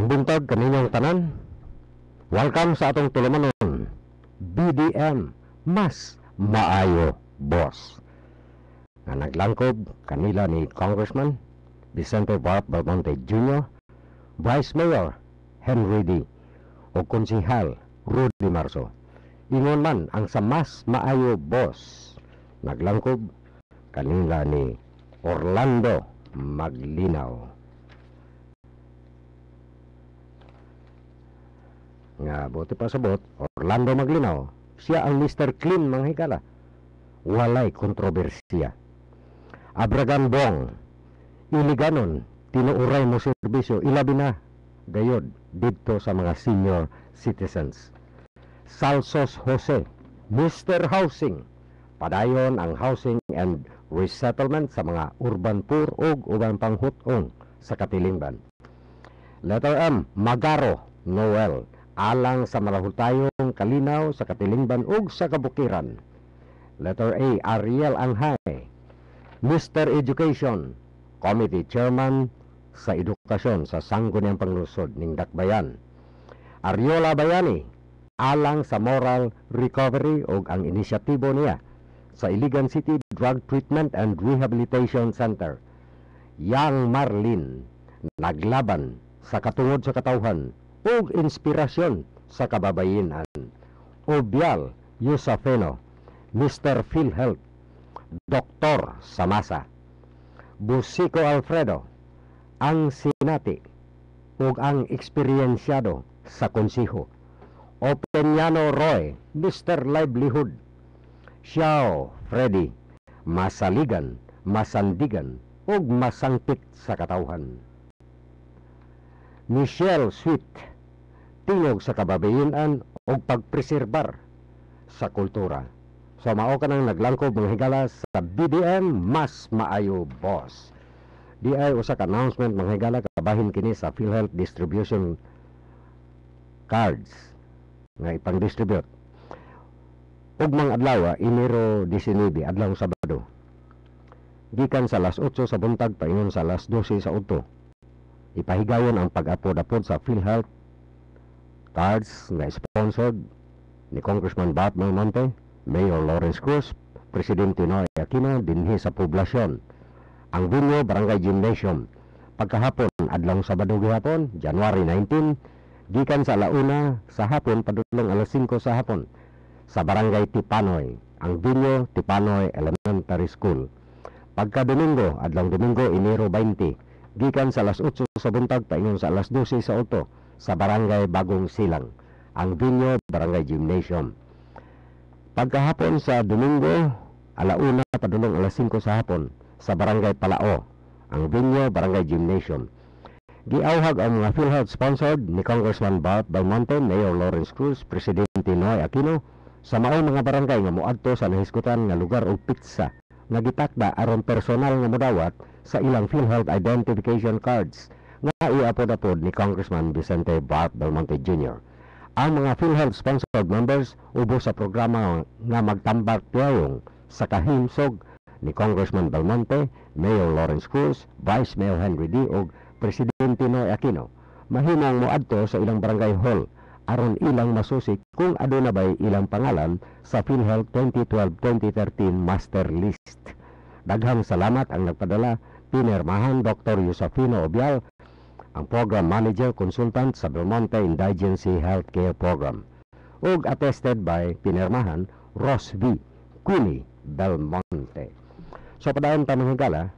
Maayong buntag kaninyong tanan. Welcome sa atong tulumanon. BDM Mas Maayo Boss. Nga naglangkob kanila ni Congressman Vicente Barb Belmonte Jr., Vice Mayor Henry D. o Konsihal Rudy Marso. Ingon man ang sa Mas Maayo Boss. Naglangkob kanila ni Orlando Maglinaw. Nga buti pa sabot, Orlando Maglinaw, siya ang Mr. Clean mga higala. Walay kontrobersiya. Abragan Bong, iliganon, tinuuray mo serbisyo, ilabi na, gayod, dito sa mga senior citizens. Salsos Jose, Mr. Housing, padayon ang housing and resettlement sa mga urban poor ug ubang panghutong sa Katilingban. Letter M, Magaro Noel, alang sa malahutayong kalinaw sa Katilingban ug sa kabukiran. Letter A, Ariel Anghay, Mr. Education, Committee Chairman sa Edukasyon sa Sangguniang Panglusod ning Dakbayan. Ariola Bayani, alang sa moral recovery ug ang inisyatibo niya sa Iligan City Drug Treatment and Rehabilitation Center. Yang Marlin, naglaban sa katungod sa katawhan ug inspirasyon sa kababayenan. Obial Yusafeno, Mr. PhilHealth, Doktor sa masa. Busico Alfredo, ang sinati ug ang eksperyensyado sa konsiho. Opeñano Roy, Mr. Livelihood. Xiao Freddy, masaligan, masandigan ug masangpit sa katawhan. Michelle Sweet, tingog sa kababayenan o pagpreserbar sa kultura. So mao ka nang naglangkob mga higala sa BDM Mas Maayo Boss. Di ay usa ka announcement mga higala, kabahin kini sa PhilHealth distribution cards nga ipang-distribute. Ug mga adlaw, Enero 19, adlaw Sabado. Gikan sa alas 8 sa buntag paingon sa alas 12 sa udto. Ipahigayon ang pag-apod-apod sa PhilHealth cards na sponsored ni Congressman Bob Belmonte, Mayor Lawrence Cruz, Presidente Noy Aquino dinhi sa poblasyon. Ang venue, Barangay Gymnasium. Pagkahapon, adlaw Sabado gihapon, January 19, gikan sa alauna sa hapon padulong alas 5 sa hapon sa Barangay Tipanoy. Ang venue, Tipanoy Elementary School. Pagka Domingo, adlaw Domingo, Enero 20, gikan sa alas 8 sa buntag paingon sa alas 12 sa udto sa Barangay Bagong Silang. Ang venue, Barangay Gymnasium. Pagkahapon sa Domingo, alauna padulong alas 5 sa hapon sa Barangay Palao. Ang venue, Barangay Gymnasium. Giawhag ang mga PhilHealth sponsored ni Congressman Bob Belmonte, Mayor Lawrence Cruz, Presidente Noy Aquino sa maong mga barangay nga moadto sa nahisgutan nga lugar o pizza nga gitakda aron personal nga modawat sa ilang PhilHealth identification cards nga iapod-apod ni Congressman Vicente Barb Belmonte Jr. Ang mga PhilHealth sponsored members ubos sa programa nga magtambak piyayong sa kahimsog ni Congressman Belmonte, Mayor Lawrence Cruz, Vice Mayor Henry D. o Presidente Noy Aquino. Mahimong moadto sa ilang barangay hall aron ilang masusik kung aduna bay ilang pangalan sa PhilHealth 2012-2013 Master List. Daghang salamat ang nagpadala, pinirmahan Dr. Yusafino Obial, ang Program Manager Consultant sa Belmonte Indigency Healthcare Program. Ug attested by pinirmahan Ross V. Queenie Belmonte. So padayon tamang higala,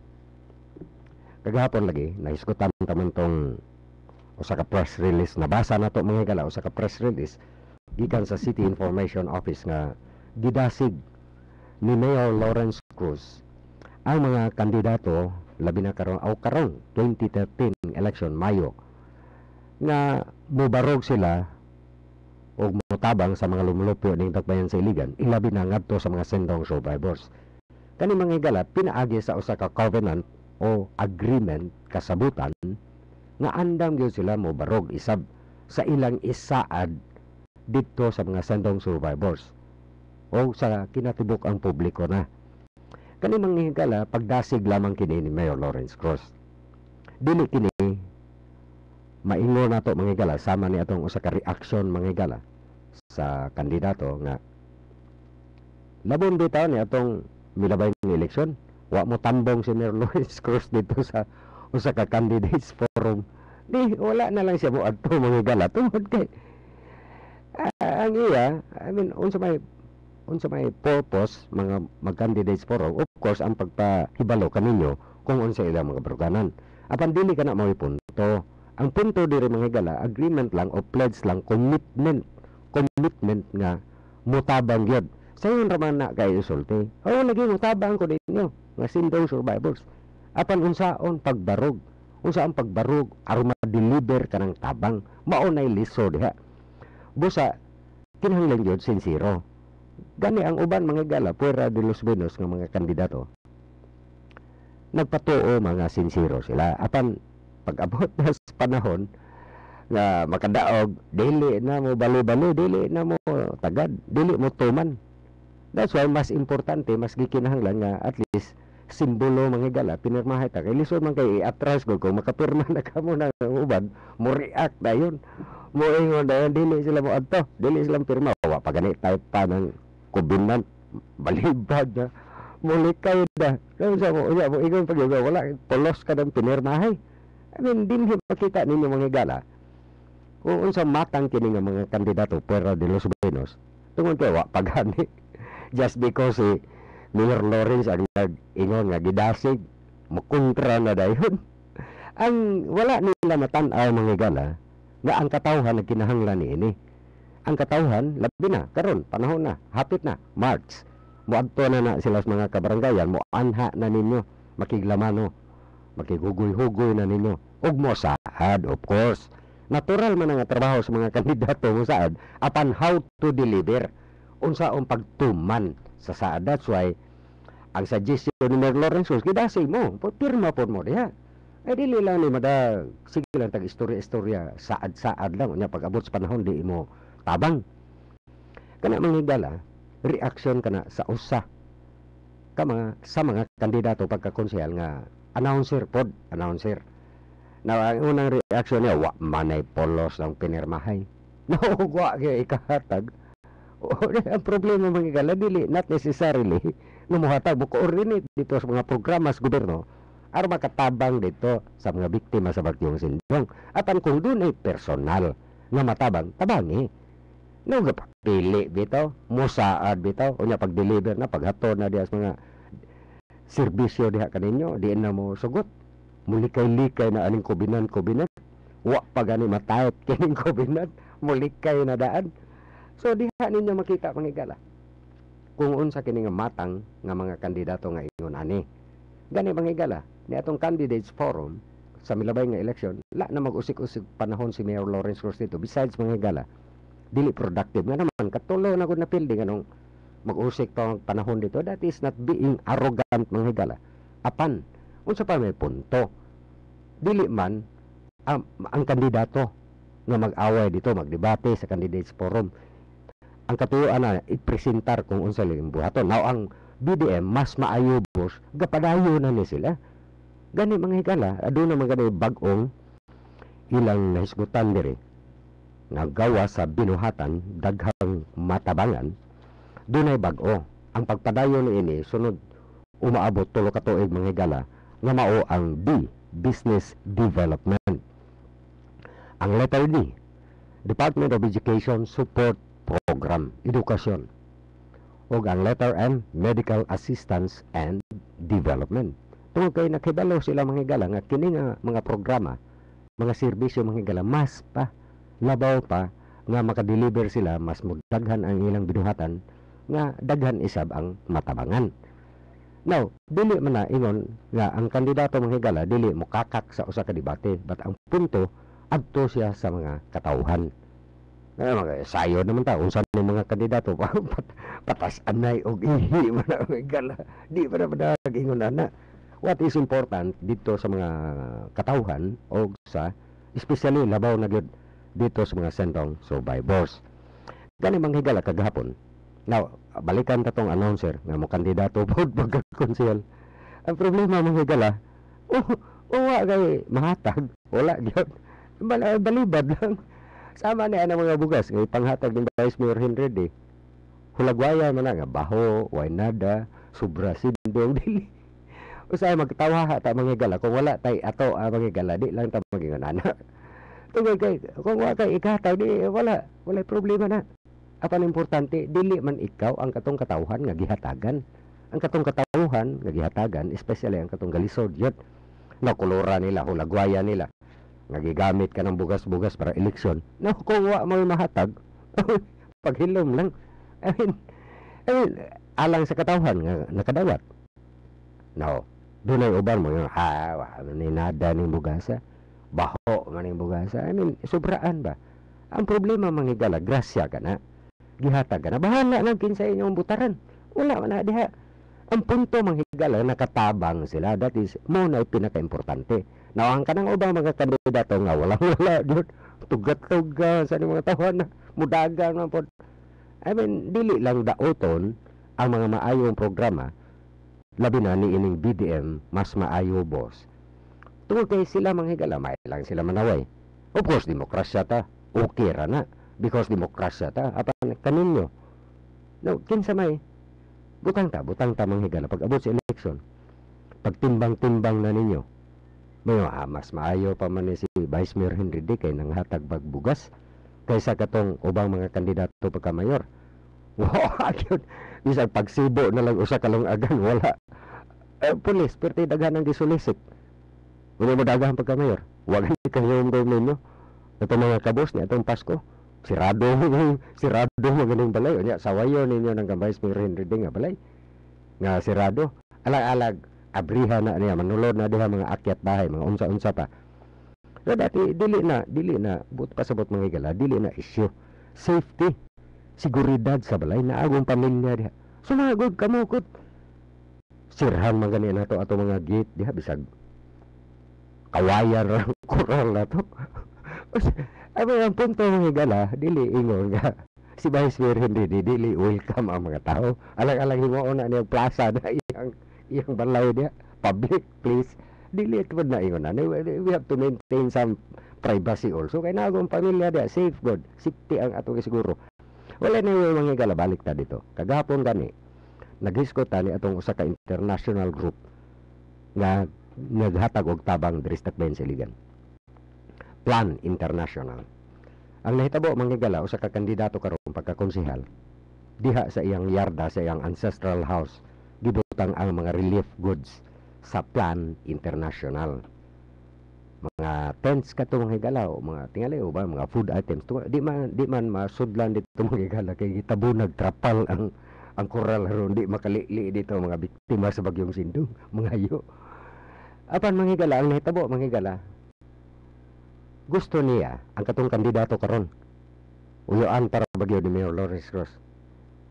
kagahapon lagi, nahisgutan tamang tong usa ka press release, nabasa na to mga higala, usa ka press release gikan sa City Information Office nga gidasig ni Mayor Lawrence Cruz ang mga kandidato labi na karon 2013 election Mayo nga mubarog sila o mutabang sa mga lumulupyo ning Dakbayan sa Iligan, ilabi na ngadto sa mga sendong survivors. Kani mga higala pinaagi sa usa ka covenant o agreement kasabutan nga andam gyud sila mubarog isab sa ilang isaad dito sa mga sendong survivors o sa kinatibuk ang publiko na. Kani manghigala pagdasig lamang kini ni Mayor Lawrence Cruz. Dili kini maingon nato mga higala sama ni atong usa ka reaksyon mga higala sa kandidato nga labon bitaw ni atong milabay ng eleksyon. Wa mo tambong si Mayor Lawrence Cruz dito sa usa ka candidates forum. Di wala na lang siya mo adto mga higala tungod kay ang iya, I mean unsa may purpose mga mag-candidates forum, of course ang pagpahibalo kaninyo kung unsa ilang mga broganan. Apan dili kana mo punto. Ang punto diri mga higala, agreement lang o pledge lang, commitment nga mutabang gyud. Sayon raman na kay isulti. Oh, lagi mutabang ko ninyo nga sindong survivors. Apan unsaon pagbarog? Unsaon pagbarog aron ma-deliver kanang tabang? Mao nay liso diha. Busa kinahanglan gyud sincero. Gani ang uban mga higala puwera de los Buenos nga mga kandidato. Nagpatuo mga sincero sila. Apan pag-abot na sa panahon nga makadaog, dili na mo bali-bali, dili na mo tagad, dili mo tuman. That's why mas importante, mas gikinahanglan nga at least simbolo mga higala pinirmahay ta kay lisod man kay i-atras ko kung makapirma na kamo na uban mo react dayon mo ingon dayon dili sila mo adto, dili sila pirma wa pa gani type pa ng kubinan balibad na mulikay na sa mo ingon pag wala polos ka ng pinirmahay. I mean dinhi makita ninyo mga higala kung unsa matang kini nga mga kandidato pero de los Buenos tungod kay wa pagani just because Mayor Lawrence ang nag-ingon nga gidasig mukontra na dayon. Ang wala nila matan-aw mga higala nga ang katawhan nagkinahanglan niini. Ang katawhan labi na karon panahon na hapit na March. Moadto na sila sa mga kabarangayan mo anha na ninyo makiglamano makigugoy-hugoy na ninyo ug mo saad of course. Natural man nga trabaho sa mga kandidato mo saad apan how to deliver unsaon pagtuman sa saad. That's why ang suggestion ni Mayor Lawrence Cruz gidasig mo pirma po mo diha ay dili lang ni mada sige lang tag istorya saad lang unya pag abot sa panahon di mo tabang kana mga higala reaction kana sa usa ka sa mga kandidato pagka-konsehal nga announcer na ang unang reaction niya wa manay polos ng pinirmahay wa kay ikahatag. Ang problema mga higala dili not necessarily numuhatag mo coordinate dito sa mga programa sa gobyerno aron makatabang dito sa mga biktima sa bagyong Sindong. Apan kung dunay personal nga matabang tabangi no gapili bitaw musaad bitaw unya pag-deliver na paghatod na diha sa mga serbisyo diha kaninyo di na mo sugot mulikay-likay na aning kubinan wa pa gani matayot kining kubinan mulikay na daan. So diha ninyo makita mga higala kung unsa kini nga matang nga mga kandidato nga ingon ani. Gani mga higala ni atong candidates forum sa milabay nga eleksyon la na mag-usik-usik panahon si Mayor Lawrence Cruz dito. Besides mga higala dili productive nga naman katulo na gud na building anong mag-usik pa ang panahon dito. That is not being arrogant mga higala. Apan unsa pa may punto dili man ang kandidato nga mag-away dito magdebate sa candidates forum ang katuyoan na ipresentar kung unsa lang buhaton. Now ang BDM mas maayo boss gapadayo na ni sila. Gani mga higala aduna man gani bag-ong ilang nahisgutan diri nga gawa sa binuhatan daghang matabangan dunay bag-o. Ang pagpadayo niini sunod umaabot tulo ka tuig mga higala nga mao ang D, business development. Ang letter D, Department of Education Support Program, edukasyon. O ang letter M, Medical Assistance and Development. Tungod kay nakibalo sila mga higala nga kini nga mga programa, mga serbisyo mga higala mas pa labaw pa nga makadeliver sila mas mudaghan ang ilang binuhatan nga daghan isab ang matabangan. Now, dili man na ingon nga ang kandidato mga higala dili mo kakak sa usa ka debate, but ang punto adto siya sa mga katawhan. Mga sayo naman ta unsa ni mga kandidato patas anay og ihi man ang higala. Di pa na ingon ana. What is important dito sa mga katawhan o sa especially labaw na gyud dito sa mga sentong survivors. Gani mga higala kagahapon. Now, balikan ta tong announcer nga mo kandidato pod pagka-konsehal. Ang problema mga higala, wa kay mahatag, wala gyud. Balibad lang. Sama niya ang mga bugas ngay panghatag ng Vice Mayor Henry D. Hulagwaya man nga baho, waynada, sobra sindong dili. Usay magtawa ta mga gala kung wala tay ato mga gala di lang ta magingon ana. Tungod kay kung wala kay ikataw di wala problema na. Apan importante dili man ikaw ang katong katawhan nga gihatagan. Ang katong katawhan nga gihatagan, especially ang katong galisod yun. Na kolora nila, hulagwaya nila. Nagigamit ka ng bugas-bugas para eleksyon. No, kung wa mo mahatag, paghilom lang. I mean, alang sa katawhan nga nakadawat. No, doon ay uban mo yung ano ni nada ni bugasa, baho man ni bugasa. I mean, sobraan ba? Ang problema manghigala, grasya ka na. Gihatag ka na. Bahala lang kinsa inyong butaran. Wala man na diha. Ang punto manghigala, nakatabang sila. That is, mo na pinaka-importante. Nawang ka ng ubang mga kandidato nga walang-wala. Tugat-tugat sa mga taon na mudagan man po. I mean, dili lang daoton ang mga maayong programa. Labi na ni ining BDM, mas maayo, boss. Tungkol kay sila manghigala, may lang sila manaway. Of course, demokrasya ta. Okay ra na. Because demokrasya ta. Apan kaninyo. No, kinsa may butang ta manghigala pag abot sa eleksyon. Pag timbang-timbang na ninyo, mas maayo pa man ni si Vice Mayor Henry D. kay nanghatag bagbugas kaysa katong ubang mga kandidato pagka-mayor. Wow, yun. Bisag pagsibo na lang usa ka lang agan, wala. Pulis, perti daghan ang gisulisit. Wala mo daghan pagka-mayor. Wag ni kanyong ninyo. Ito mga kabos ni atong Pasko. Sirado magaling balay. Onya, sawayo ninyo ng Vice Mayor Henry D. nga balay. Nga sirado. Alag-alag. Abriha na niya. Manulod na diha mga akyat bahay. Mga unsa-unsa pa. So dati, dili na. But pasabot mga igala. Dili na issue. Safety. Seguridad sa balay. Naagong pamilya diha. Sumagod kamukot. Sirhan mga ganyan na to. Ato mga gate diha. Bisag kawayan lang. Kural na to. Abi ang punto mga gala, dili ingon nga si Vice Mayor Henry D. dili welcome ang mga tao. Alang-alang himuon na niyang plaza na iyang balay niya. Public, please. Dili ito na ingon na. We have to maintain some privacy also. Kaya na akong pamilya niya, safe good. Safety ang atong siguro. Wala na yung mga gala, balik ta dito. Kagapon gani, nag-hiskot ni atong usa ka international group nga naghatag og tabang diri sa Tacloban sa Iligan. Plan International. Ang nahitabo manghigala usa ka kandidato karon pagka-konsehal diha sa iyang yarda sa iyang ancestral house gibutang ang mga relief goods sa Plan International. Mga tents kato manghigala o mga tingali o ba mga food items di man masudlan dito manghigala kay gitabunag trapal ang koral ron di makalili dito mga biktima sa bagyong Sindong mga yo. Apan manghigala ang nahitabo manghigala gusto niya ang katong kandidato karon uyuan para bagyo ni Mayor Lawrence Cross.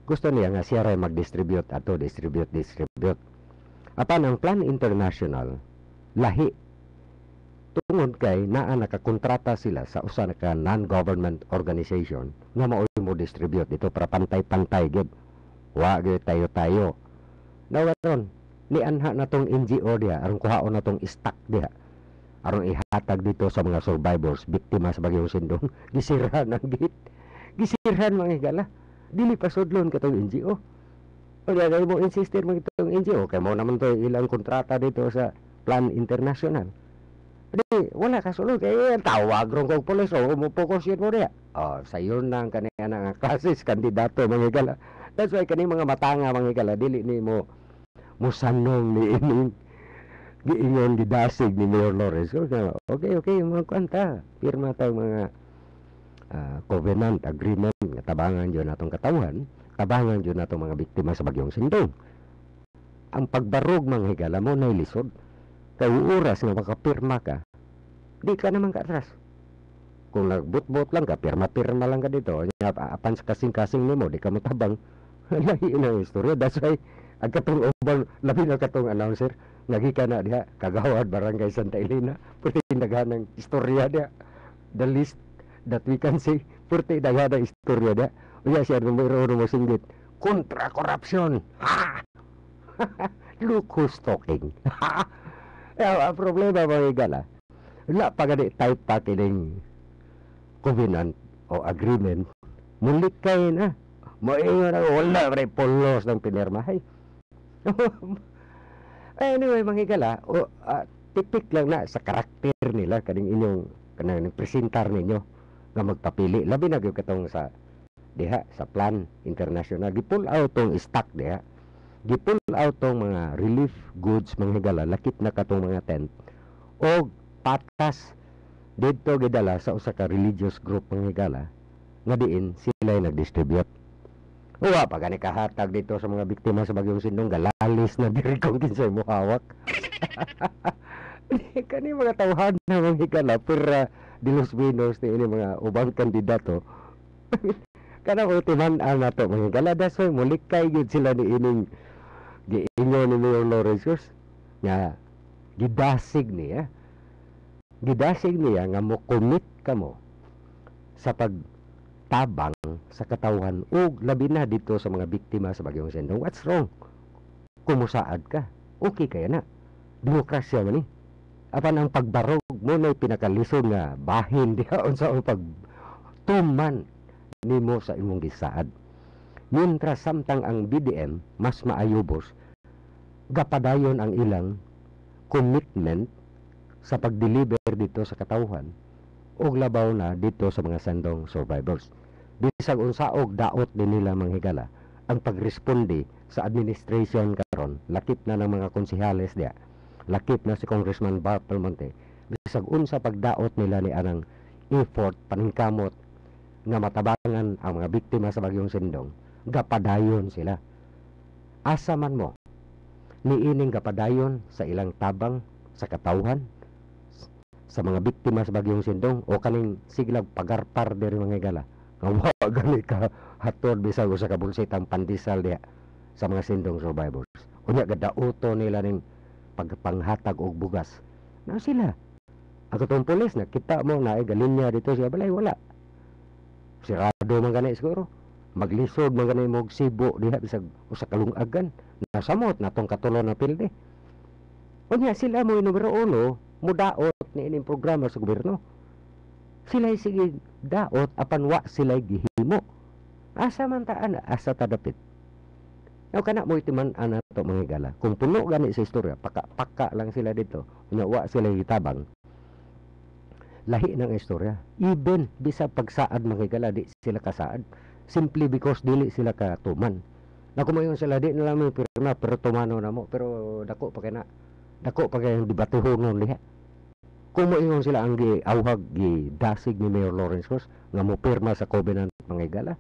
Gusto niya nga siya ray mag-distribute ato distribute. Apan ang Plan International lahi tungod kay naa nakakontrata sila sa usa ka non-government organization nga mao mo distribute dito para pantay-pantay gyud. Wa gyud tayo-tayo. Nawaron ni anha natong NGO diha aron kuhaon natong stock diha. Aron ihatag dito sa mga survivors, biktima sa bagyong Sindong. Gisirhan ang gate. Gisirhan mga higala. Dili pa sudlon katong NGO. O kaya mo insistir mo itong NGO. Kaya mo naman to ilang kontrata dito sa Plan International. Di, wala ka sulod. Kaya tawag rong kong polis. O, umupokus yun mo rin. O, sayo na ang kanina nga klases, kandidato mga higala. That's why kanina mga matanga mga higala. Dili ni mo musanong ni ining giingon gidasig ni Mayor Lawrence. Okay, mga kwanta. Pirma tayo mga covenant agreement nga tabangan dyan natong katawhan, tabangan dyan natong mga biktima sa bagyong Sindong. Ang pagbarog mga higala mo na ilisod. Kaya oras nga makapirma ka, di ka naman katras. Kung nagbut-but lang ka, pirma-pirma lang ka dito. Apan sa kasing-kasing nimo, di ka matabang. Lahi na istorya. That's why, ang katong ubang, labi na katong announcer, nagika na diha, Kagawad, Barangay Santa Elena, pwede daghan ng istorya diha. The least that we can say, pwede daghan ng istorya diha. Uya siya, numero mo singgit, kontra korupsyon. Ha! Look who's talking. Ang problema mga igala, Wala pa gani type pa kining covenant o agreement. Mulit kayo na. Moingon na wala rin polos ng pinirmahay. Anyway, manghigala, tipik lang na sa karakter nila kaning inyong kanang presentar ninyo nga magpapili. Labi na gyud katong sa diha sa plan international. Gipull out tong stock diha. Gipull out tong mga relief goods manghigala, lakip na katong mga tent o patas dito gidala sa usa ka religious group manghigala nga diin sila nag-distribute. Uwa pa gani kahatag dito sa mga biktima sa Bagyong Sindong, galalis na diri kung kinsay mo hawak. Kani mga tawhan na mga higala pera de los Pinos ni ini mga ubang kandidato. Kana mo timan-an nato mga higala dasoy mulikay gyud sila ni ining giinyo ni Mayor Lawrence nga gidasig niya. Gidasig niya nga mo commit kamo sa pagtabang sa katawhan ug labi na dito sa mga biktima sa Bagyong Sindong. What's wrong? Kumusaad ka. Okay kaya na. Demokrasya man ni. Apan ang pagbarog mo na pinakalisod nga bahin diha unsa ang pagtuman nimo sa imong gisaad. Mientras samtang ang BDM mas maayubos gapadayon ang ilang commitment sa pagdeliver dito sa katawhan ug labaw na dito sa mga sandong survivors. Bisag unsaog daot din nila manghigala ang pagresponde sa administration karon, lakip na ng mga konsehales diya, lakip na si Congressman Bart Belmonte. Bisag unsa pagdaot nila ni anang effort paningkamot nga matabangan ang mga biktima sa Bagyong Sindong, gapadayon sila. Asa man mo niining gapadayon sa ilang tabang sa katawhan sa mga biktima sa Bagyong Sindong o kaning siglag pagarpar diri manghigala. Nga wa gani ka hatod bisag usa ka bulsitang pandisal diha sa mga Sindong survivors. Unya gadauto nila ning pagpanghatag og bugas. Na sila. Ang katong pulis nakita mo na galinya dito siya balay wala. Sirado man gani siguro. Maglisod man gani mo og sibo diha bisag usa ka lungagan. Nasamot natong katulon na pilde. Unya sila mo numero 1 mudaot ni ining programa sa gobyerno. Sila'y sige daot apan wa sila'y gihimo. Asa man taan, asa tadapit. Now kana mo itiman ana to mga higala. Kung puno gani sa istorya, paka lang sila dito. Unya wa sila'y gitabang. Lahi ng istorya. Even bisa pagsaad mga higala di sila kasaad. Simply because dili sila katuman. Na kumayon sila di nila may pirma pero tumano na mo. Pero dako pa kay na. Dako pa kay debatehonon liha. Kung moingon sila ang giawhag gidasig ni Mayor Lawrence Cruz nga mo pirma sa covenant mga higala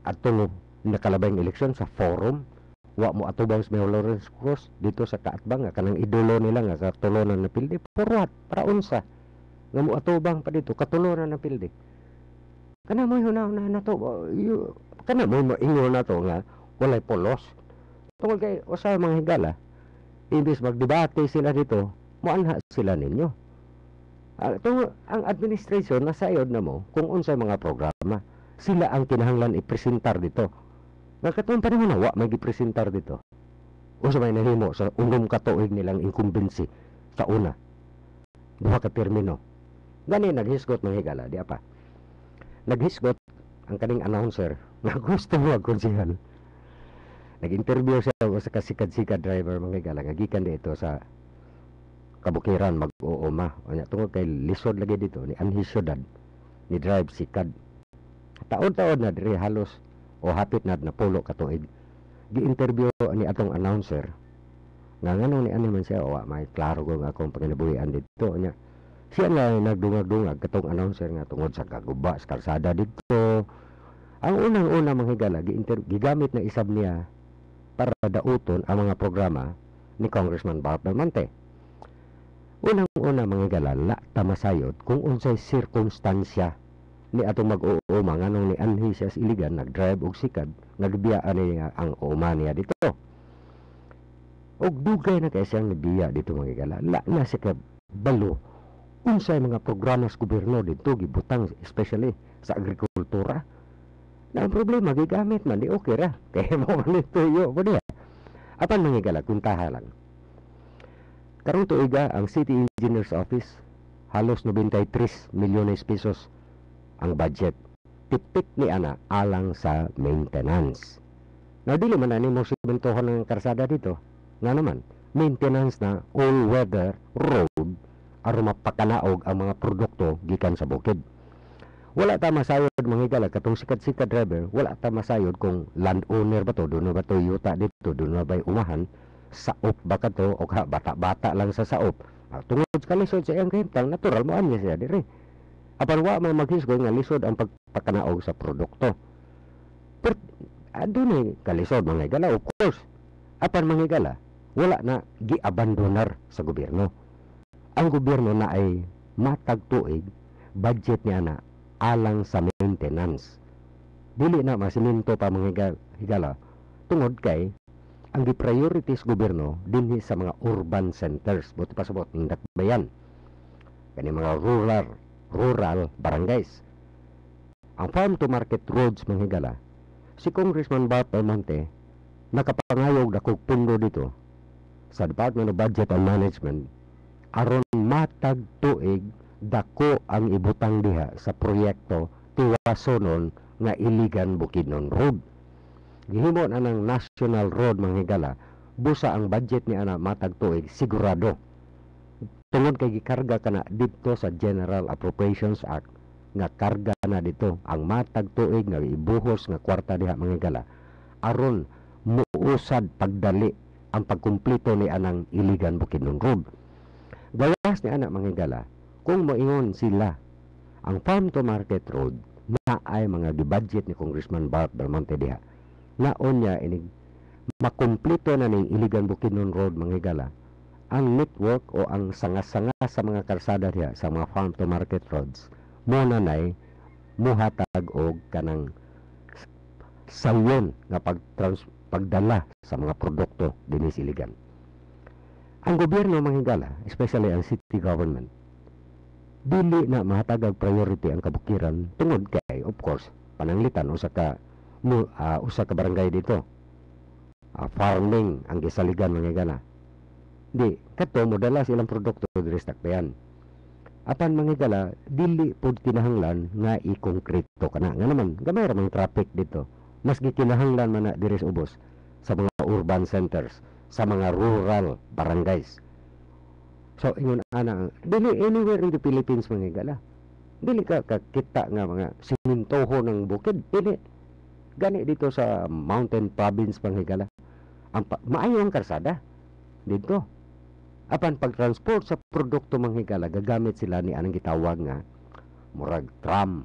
adtong nakalabay ng eleksyon sa forum, wa mo atubang si Mayor Lawrence Cruz dito sa kaatbang nga kanang idolo nila nga katulonan na pilde for what? Para unsa nga mo atubang pa dito katulonan na pilde. Kana mo hunahuna na to kana mo ingon na to nga walay polos tungod kay usa mga higala imbis magdebate sila dito moanha sila ninyo. Ang administration nasayod na mo kung unsay mga programa. Sila ang kinahanglan ipresentar dito. Nga katong panahon na wa may gipresentar dito. Unsa may nahimo sa unom ka tuig nilang incumbency sa una. Duha ka termino. Gani naghisgot mga higala, di apa. Naghisgot ang kaning announcer na gusto mo konsehal. Nag-interview siya sa kasikad-sikad driver mga higala nga gikan dito sa Kabukiran mag-uuma. Onya tungod kay lisod lagi dito ni anhi syudad ni drive sikad. Taon-taon na diri halos o hapit na pulo ka tuig. Gi-interview ni atong announcer. Nga ngano ni ani man siya o may klaro ko nga akong panginabuhian dito nya. Siya nga nagdungag-dungag katong announcer nga tungod sa kaguba sa kalsada dito. Ang unang-una mga higala gigamit na isab niya para dauton ang mga programa ni Congressman Bart Belmonte. Unang-una mga galala tamasayod kung unsay sirkunstansya ni atong mag-uuma nganong ni anhi siya iligan nag-drive og sikad nagbiyaan niya ang uuma niya dito. Og dugay na kay siyang nabiya dito mga galala na siya balo unsay mga programa sa gobyerno dito gibutang especially sa agrikultura. Na ang problema gigamit man di okay ra kay mo man tuyo mo diha. Apan mga galala kuntaha lang. Karong tuiga ang City Engineer's Office halos 93 milyones pesos ang budget. Tipik ni ana alang sa maintenance. Na dili man ani mo simentohan ng karsada dito. Nga naman, maintenance na all-weather road aron mapakanaog ang mga produkto gikan sa bukid. Wala ta masayod mga higala katong sikat-sikat driver, wala ta masayod kung landowner ba to, doon ba to yuta dito, doon ba umahan, saop ba ka to, o bata-bata lang sa saop. Tungod sa lisod sa iyang kahimtang, natural mo anya siya dire. Apan wa man maghisgo nga lisod ang pagpakanaog sa produkto. Pero adunay kalisod mga higala, of course. Apan mga higala, wala na giabandonar sa gobyerno. Ang gobyerno na ay matag tuig, budget niya na alang sa maintenance. Dili na masiminto pa mga higala, tungod kay ang gi-priorities gobyerno dinhi sa mga urban centers, buti pa sabot ng dakbayan. Kani mga rural barangays. Ang farm to market roads mga higala, si Congressman Bart Belmonte nakapangayog dakog pundo dito sa Department of Budget and Management aron matag tuig dako ang ibutang diha sa proyekto Tiwasonon nga Iligan Bukidnon Road. Gihimo na ng national road mga higala, busa ang budget ni ana matag tuig sigurado. Tungod kay gikarga kana dito sa General Appropriations Act nga karga na dito ang matag tuig nga ibuhos nga kwarta diha mga higala aron muusad pagdali ang pagkumpleto ni anang Iligan Bukidnon Road. Gawas ni anak mga higala, kung moingon sila ang farm to market road na ay mga gibudget ni Congressman Bart Belmonte diha, naon niya inig makumpleto na ning Iligan Bukidnon Road mga higala, ang network o ang sanga-sanga sa mga karsada diha sa mga farm to market roads mo nanay muhatag og kanang sayon nga pagdala sa mga produkto dinhi sa Iligan. Ang gobyerno mga higala, especially ang city government, dili na mahatagag priority ang kabukiran tungod kay, of course, pananglitan usa ka barangay dito. Farming ang gisaligan mga higala. Di kato mo dala silang produkto diri sa takbayan. Apan mga higala, dili pud kinahanglan nga i-konkreto kana. Nga naman, gamay ra man traffic dito. Mas gikinahanglan man na diri sa ubos sa mga urban centers, sa mga rural barangays. So, ingon ana, dili anywhere in the Philippines mga higala. Dili ka kakita nga mga simintoho ng bukid. Dili. Gani dito sa mountain province mga higala. Maayo ang karsada dito. Apan pag-transport sa produkto mga higala, gagamit sila ni anang gitawag nga murag tram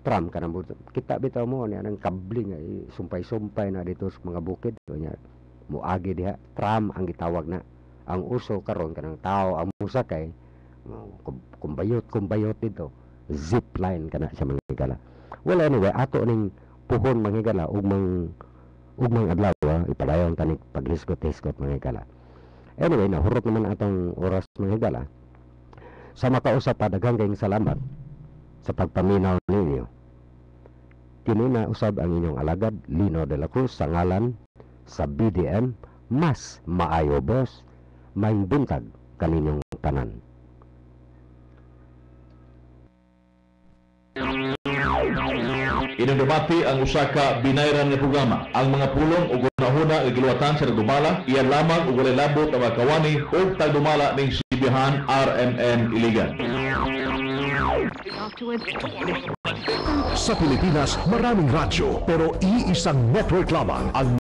ka na mo. Kita bitaw mo ni anang kabling nga sumpay-sumpay na dito sa mga bukid. So, nya muagi diha, tram ang gitawag na. Ang uso karon kanang tao ang musakay kumbayot dito, zip line kana sa mga higala. Well anyway, ato ning puhon mga higala ugmang adlaw ipadayon tanig paghisgot-hisgot mga higala. Anyway, nahurot naman atong oras mga higala. Sa makausap pa daghang kayong salamat sa pagpaminaw ninyo. Kini na usab ang inyong alagad Lino de la Cruz sa ngalan sa BDM Mas Maayo Boss. Maing buntag kaninyong tanan. Inundabati ang usa ka binayran nga programa. Ang mga pulong ug una-una nga giluwatan sa Dumala, iyan lamang ug walay labot ang mga kawani ug tagdumala ning Sibihan RMN Iligan. Sa Pilipinas, maraming radyo pero iisang network lamang ang